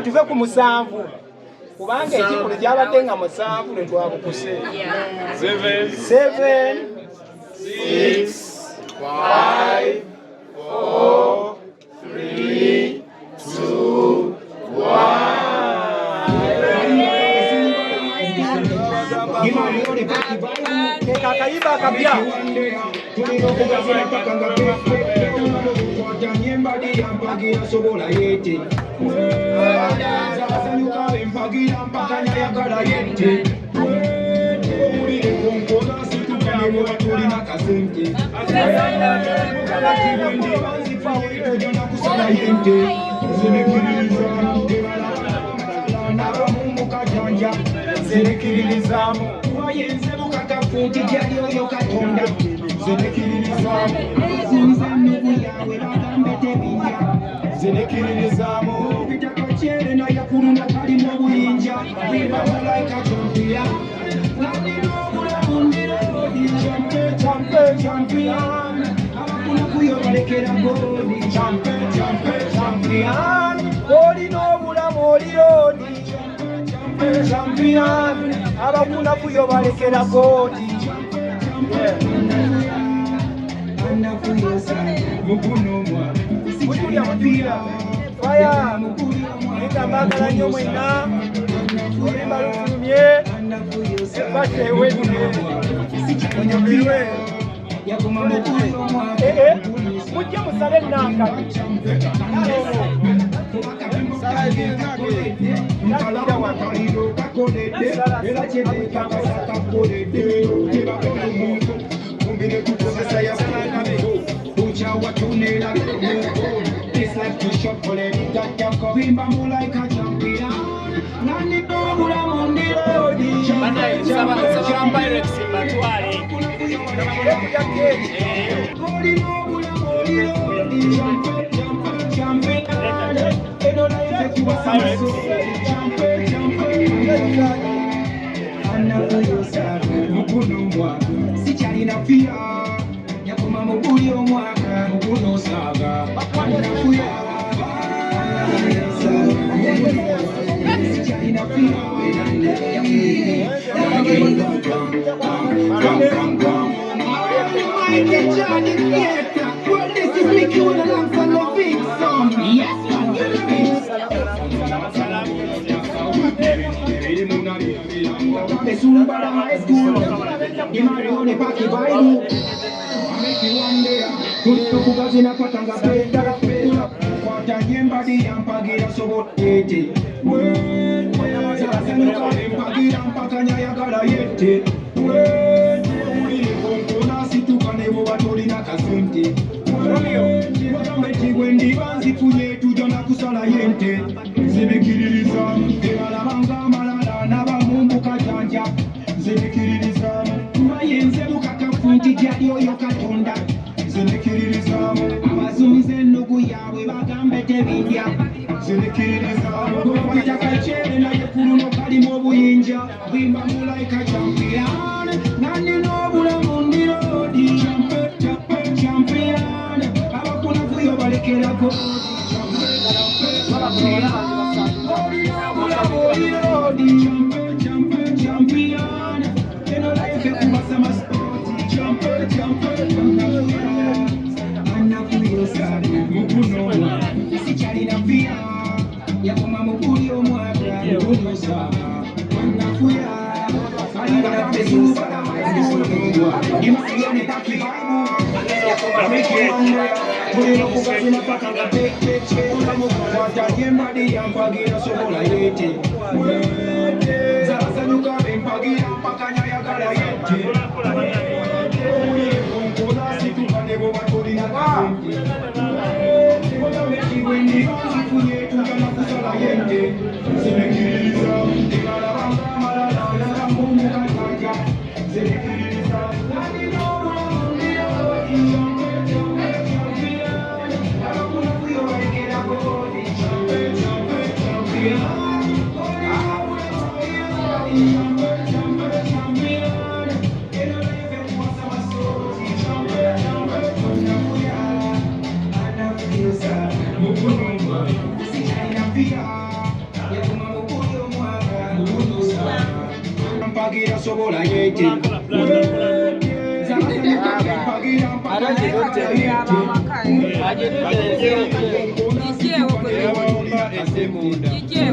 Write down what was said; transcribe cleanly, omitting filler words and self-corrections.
tuve ku 7 kubanga ekikulu kyabadde nga 7 netwabukuse 7 6 5 4 3 2 1 kakayimba akapya zirikiririzamu wayenze mukakafuuti gyalioyo katonda zirikiririzamu zinzanugu yawe bagambe tebinja zirikiririzamu bitakakyere nayakuluna kalimu obuyinja bibamulaika kyompiya champion abakuna kuyo balekera goli champion olina obulamu olironi champion abakuna kuyo balekera goli mutulya mupiira faya ekambagala nnyo mwenna olimba lufulumye ebbatta ewedde onyumirwe mujje musale ennankani Ije